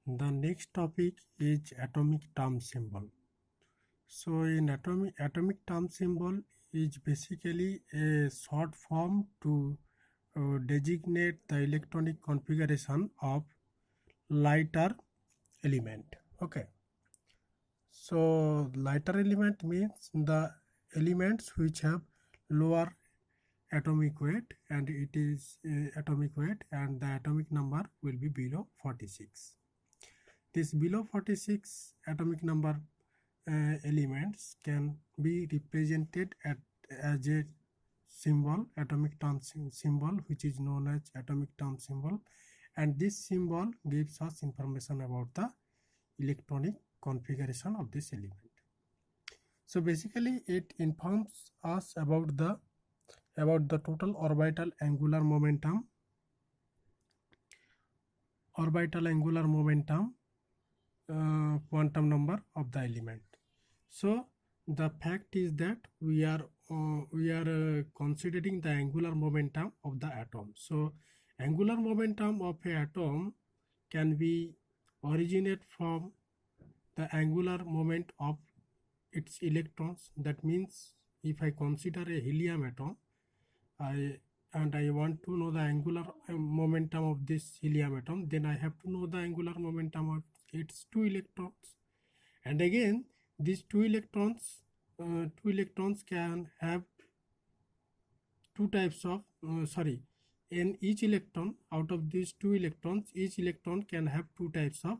The next topic is atomic term symbol. So in atomic term symbol is basically a short form to designate the electronic configuration of lighter element. Okay. So lighter element means the elements which have lower atomic weight, and it is atomic weight, and the atomic number will be below 46. This below 46 atomic number elements can be represented as a symbol, atomic term symbol, which is known as atomic term symbol, and this symbol gives us information about the electronic configuration of this element. So basically it informs us about the total orbital angular momentum, quantum number of the element. So the fact is that we are considering the angular momentum of the atom. So angular momentum of a atom can be originate from the angular moment of its electrons. That means if I consider a helium atom, I want to know the angular momentum of this helium atom, then I have to know the angular momentum of its two electrons. And again, these two electrons can have two types of in each electron, out of these two electrons, each electron can have two types of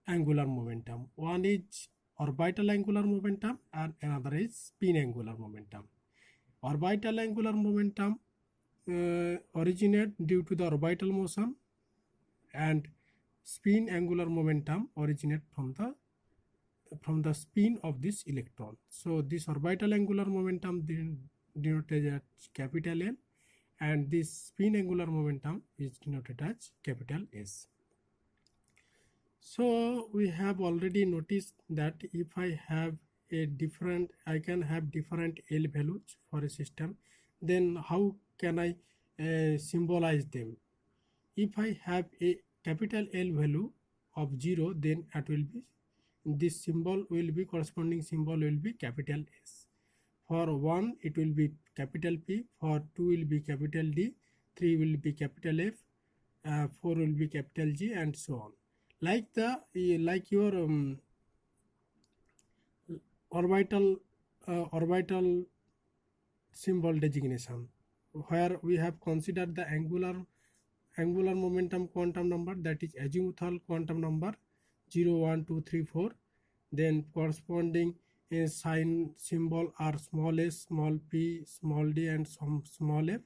angular momentum. One is orbital angular momentum and another is spin angular momentum. Orbital angular momentum originate due to the orbital motion, and spin angular momentum originate from the spin of this electron. So this orbital angular momentum denoted as capital L, and this spin angular momentum is denoted as capital S. So we have already noticed that if I have I can have different L values for a system, then how can I symbolize them? If I have a capital L value of 0, then it will be, this symbol will be, corresponding symbol will be capital S. For 1 it will be capital P, for 2 will be capital D, 3 will be capital F, 4 will be capital G, and so on. Like your orbital symbol designation, where we have considered the angular momentum quantum number, that is azimuthal quantum number 0, 1, 2, 3, 4. Then corresponding sign symbol are small s, small p, small d, and some small f.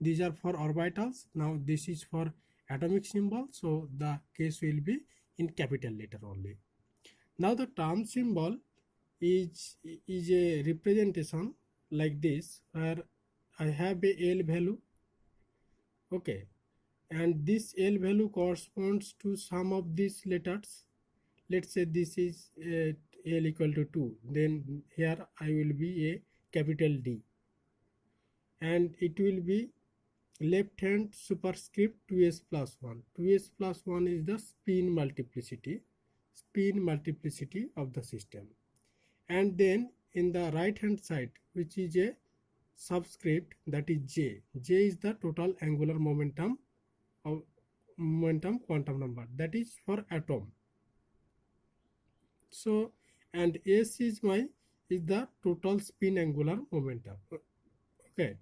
These are for orbitals. Now this is for atomic symbol, so the case will be in capital letter only. Now the term symbol is a representation like this, where I have a L value, okay, and this L value corresponds to some of these letters. Let's say this is L equal to 2, then here I will be a capital D, and it will be left hand superscript 2s plus 1. 2s plus 1 is the spin multiplicity of the system. And then in the right hand side, which is a subscript, that is J. J is the total angular momentum quantum number, that is for atom. So, and S is the total spin angular momentum. Okay.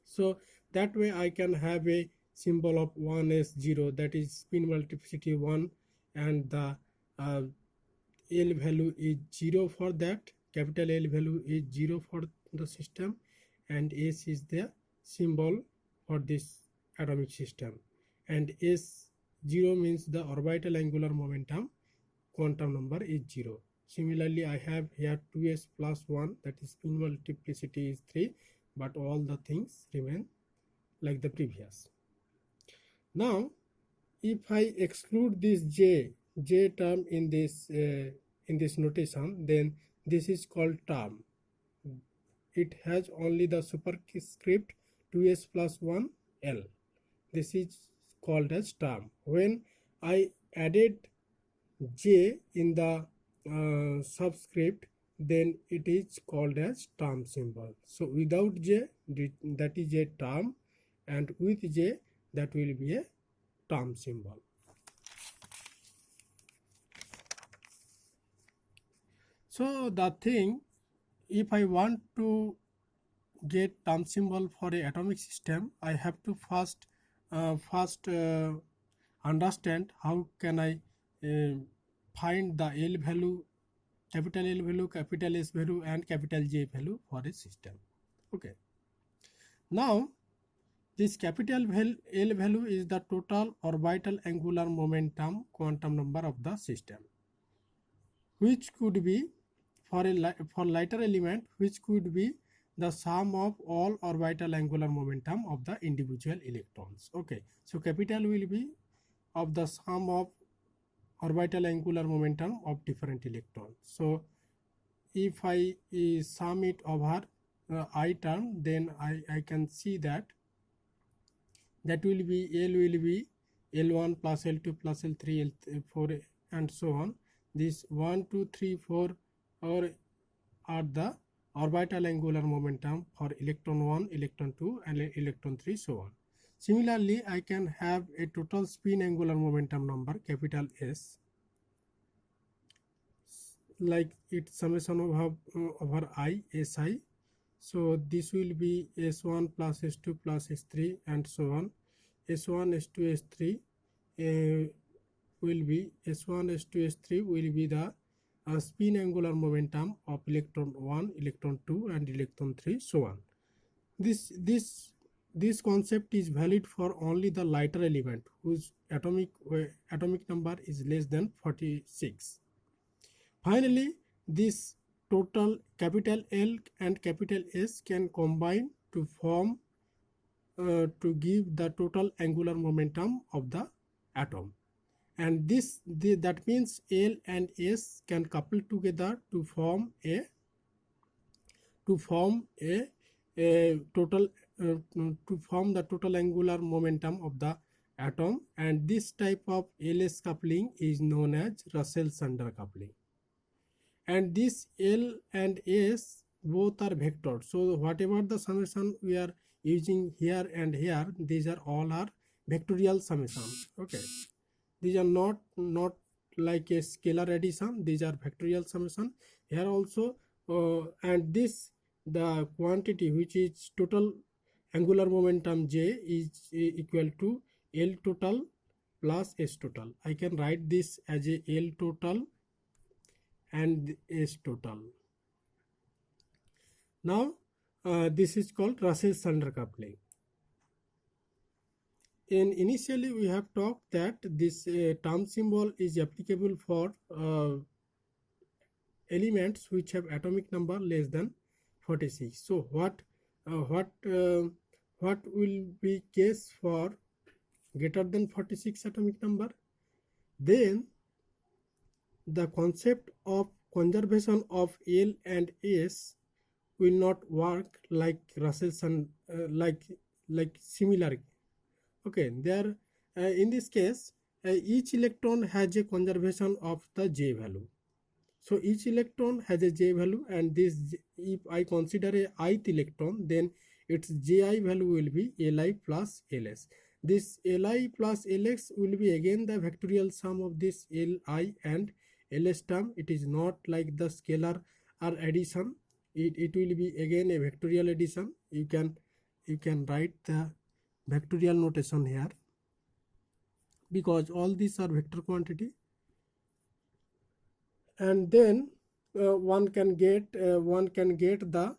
So that way I can have a symbol of 1s0, that is spin multiplicity 1, and the L value is 0 for that, capital L value is 0 for the system, and S is the symbol for this atomic system, and S0 means the orbital angular momentum quantum number is 0. Similarly, I have here 2s plus 1, that is spin multiplicity is 3, but all the things remain like the previous. Now if I exclude this J term in this notation, then this is called term. It has only the superscript 2s plus 1 L. This is called as term. When I added J in the subscript, then it is called as term symbol. So without J, that is a term, and with J, that will be a term symbol. So the thing, if I want to get term symbol for a atomic system, I have to first understand how can I find the L value, capital L value, capital S value, and capital J value for a system. Okay. Now, this capital L value is the total orbital angular momentum quantum number of the system, which could be for lighter element, which could be the sum of all orbital angular momentum of the individual electrons. Okay, so capital will be of the sum of orbital angular momentum of different electrons. So if I sum it over I term, then I can see that will be L will be L1 plus L2 plus L3 L4 and so on. This 1 2 3 4 are the orbital angular momentum for electron 1, electron 2 and electron 3, so on. Similarly, I can have a total spin angular momentum number, capital S, like its summation over I, Si. So this will be S1 plus S2 plus S3 and so on. S1, S2, S3 will be S1, S2, S3 will be the spin angular momentum of electron 1, electron 2 and electron 3, so on. This concept is valid for only the lighter element whose atomic number is less than 46. Finally, this total capital L and capital S can combine to form to give the total angular momentum of the atom, and that means L and S can couple together to form a total to form the total angular momentum of the atom, and this type of LS coupling is known as Russell-Sundar coupling. And this L and S both are vectored, so whatever the summation we are using here and here, these are all are vectorial summation. Okay, these are not like a scalar addition, these are vectorial summation here also. And this the quantity which is total angular momentum J is equal to L total plus S total. I can write this as a L total and S total. Now this is called Russell-Sundar coupling. And initially we have talked that this term symbol is applicable for elements which have atomic number less than 46. So what will be case for greater than 46 atomic number? Then the concept of conservation of L and S will not work like Russell-Sundar like similar. Okay, there in this case each electron has a conservation of the J value. So each electron has a J value, and this, if I consider a ith electron, then its Ji value will be Li plus Ls. This Li plus Lx will be again the vectorial sum of this Li and Ls term. It is not like the scalar or addition. It will be again a vectorial addition. You can write the vectorial notation here, because all these are vector quantity. And then one can get the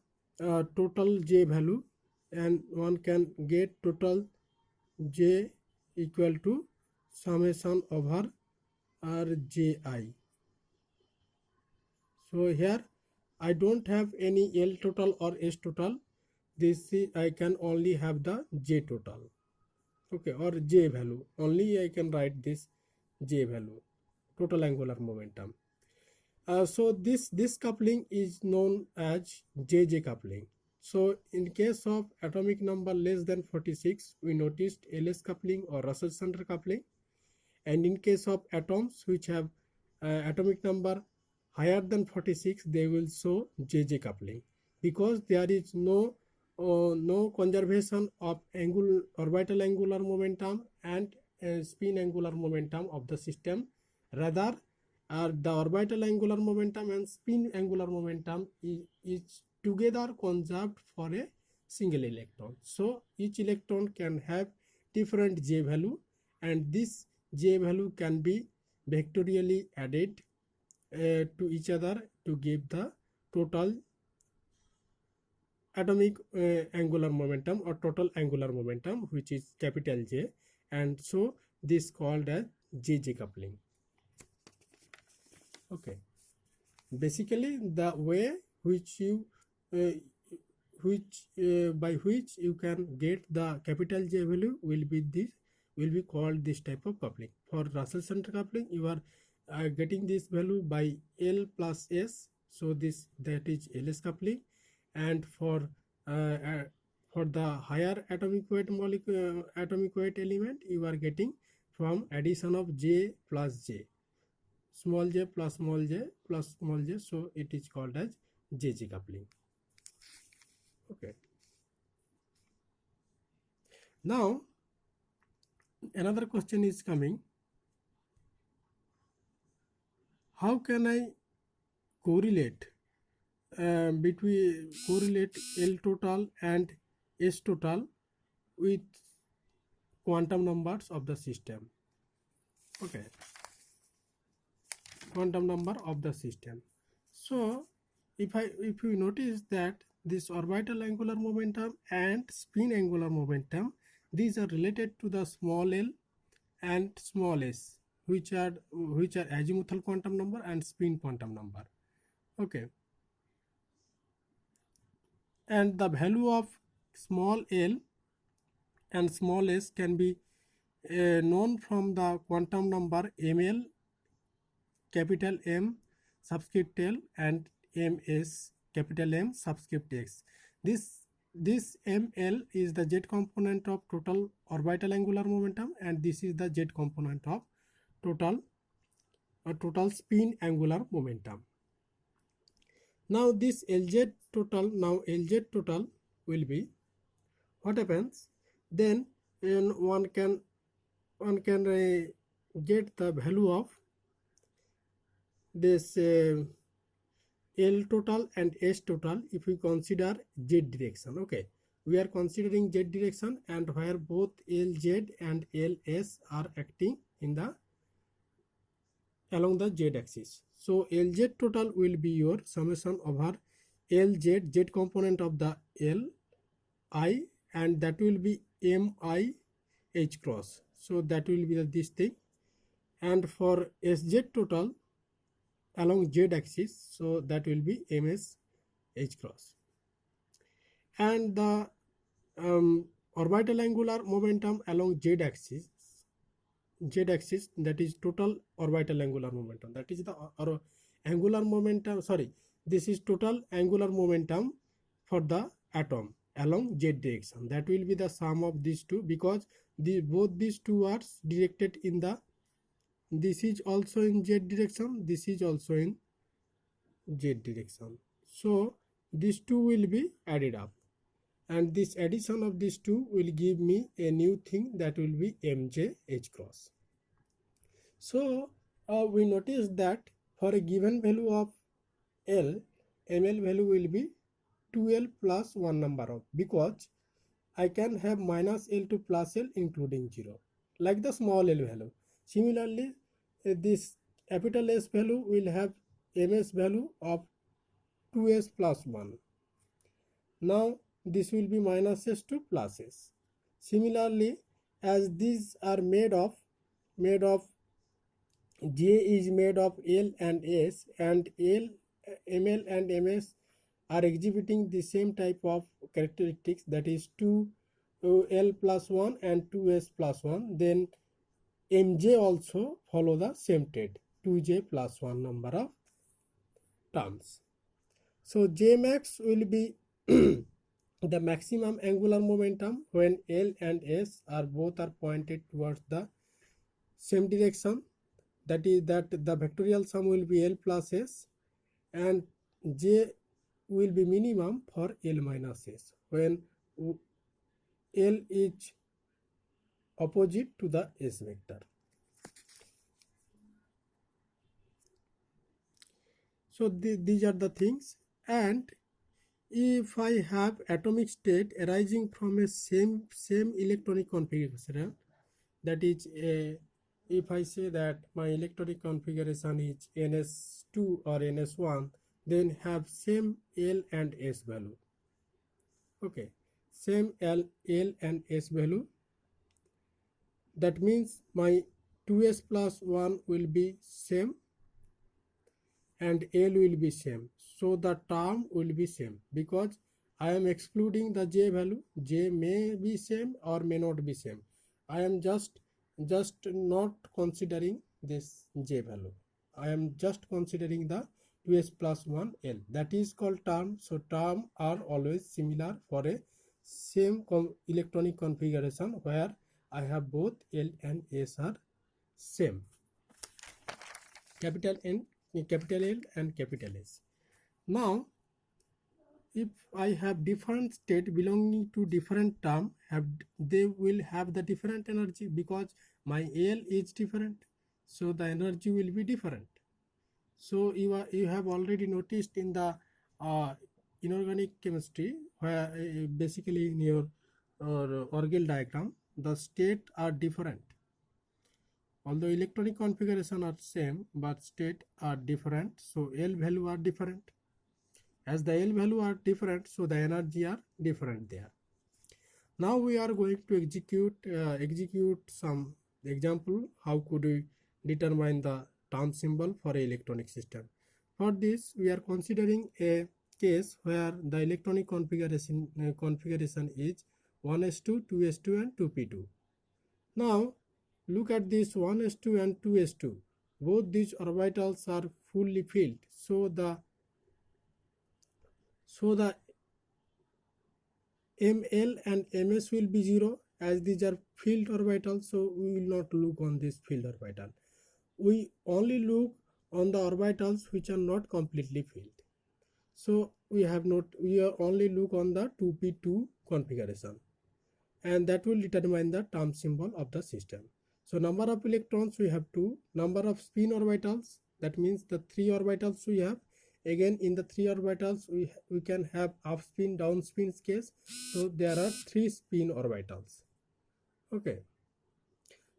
total J value, and one can get total J equal to summation over Rji. So here I don't have any L total or S total. This I can only have the J total. Okay, or J value. Only I can write this J value, total angular momentum. So this coupling is known as JJ coupling. So in case of atomic number less than 46, we noticed LS coupling or Russell-Sundar coupling, and in case of atoms which have atomic number higher than 46, they will show JJ coupling, because there is no conservation of orbital angular momentum and spin angular momentum of the system. Rather, the orbital angular momentum and spin angular momentum is together conserved for a single electron. So each electron can have different J value, and this J value can be vectorially added to each other to give the total atomic angular momentum or total angular momentum, which is capital J, and so this called as JJ coupling. Okay, basically the way which you by which you can get the capital J value will be called this type of coupling. For Russell center coupling, you are getting this value by L plus S, so that is LS coupling. And for the higher atomic weight element, you are getting from addition of J plus J, small j plus small j plus small j, so it is called as JJ coupling. Okay, now another question is coming: how can I correlate L total and S total with quantum numbers of the system? Okay, quantum number of the system. So if you notice that this orbital angular momentum and spin angular momentum, these are related to the small l and small s, which are azimuthal quantum number and spin quantum number. Okay, and the value of small l and small s can be known from the quantum number ml, capital M subscript L, and ms, capital M subscript x. This ml is the z component of total orbital angular momentum, and this is the z component of total spin angular momentum. Now this LZ total will be, what happens then, one can get the value of this L total and S total if we consider Z direction. Okay, we are considering Z direction, and where both LZ and LS are acting along the Z axis. So LZ total will be your summation over LZ, Z component of the Li, and that will be Mi H cross. So that will be this thing. And for SZ total along Z axis, so that will be MS H cross. And the orbital angular momentum along Z axis, that is total orbital angular momentum, that is the angular momentum, sorry, this is total angular momentum for the atom along Z direction. That will be the sum of these two, because both these two are directed in the, this is also in Z direction, this is also in Z direction. So these two will be added up, and this addition of these two will give me a new thing, that will be MJ H cross. So we notice that for a given value of L, ML value will be 2L plus 1 number of, because I can have minus L to plus L including 0, like the small L value. Similarly, this capital S value will have MS value of 2S plus 1. Now this will be minus S to plus S. Similarly, as these are made of J is made of L and S, and ML and MS are exhibiting the same type of characteristics, that is 2L plus 1 and 2S plus 1, then MJ also follow the same trait, 2J plus 1 number of terms. So Jmax will be the maximum angular momentum when L and S are both pointed towards the same direction, that is that the vectorial sum will be L plus S, and J will be minimum for L minus S when L is opposite to the S vector. So these are the things. And if I have atomic state arising from a same electronic configuration, that is if I say that my electronic configuration is ns2 or ns1, then have same L and S value. Okay, same L and S value. That means my 2s plus 1 will be same and L will be same. So the term will be same because I am excluding the J value. J may be same or may not be same. I am just not considering this J value. I am just considering the 2s plus 1 L. That is called term. So term are always similar for a same electronic configuration where I have both L and S are same. Capital N, capital L and capital S. Now, if I have different state belonging to different term, they will have the different energy because my L is different, so the energy will be different. So you have already noticed in the inorganic chemistry where basically in your Orgel diagram the state are different. Although electronic configuration are same, but state are different, so L value are different. As the L value are different, so the energy are different there. Now we are going to execute some example. How could we determine the term symbol for an electronic system? For this, we are considering a case where the electronic configuration is 1s2, 2s2 and 2p2. Now look at this 1s2 and 2s2. Both these orbitals are fully filled, so the ML and MS will be 0 as these are filled orbitals, so we will not look on this filled orbital. We only look on the orbitals which are not completely filled. So we only look on the 2p2 configuration, and that will determine the term symbol of the system. So number of electrons we have 2, number of spin orbitals, that means the 3 orbitals we have. Again in the 3 orbitals we can have up spin, down spin case, so there are 3 spin orbitals. Okay,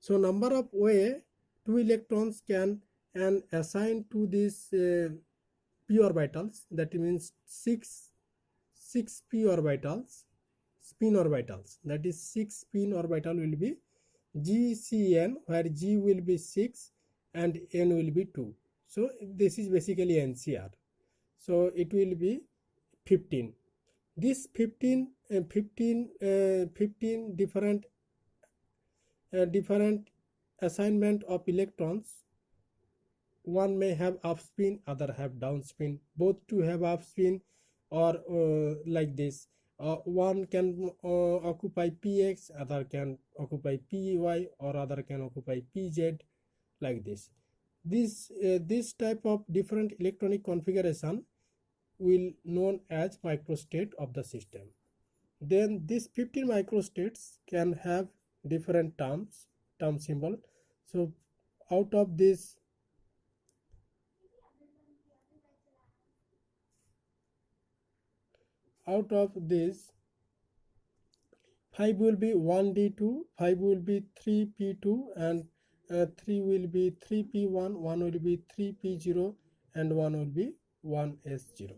so number of way 2 electrons can and assign to these p orbitals, that means 6 p orbitals, spin orbitals, that is 6 spin orbital will be GCN, where G will be 6 and N will be 2. So this is basically NCR. So it will be 15. This 15 different assignment of electrons. One may have up spin, other have down spin. Both two have up spin, or like this. One can occupy px, other can occupy py, or other can occupy pz, like this. This type of different electronic configuration will known as microstate of the system. Then these 15 microstates can have different term symbol. So out of this, out of this 5 will be 1d2, 5 will be 3p2, and 3 will be 3p1, 1 will be 3p0, and 1 will be 1s0.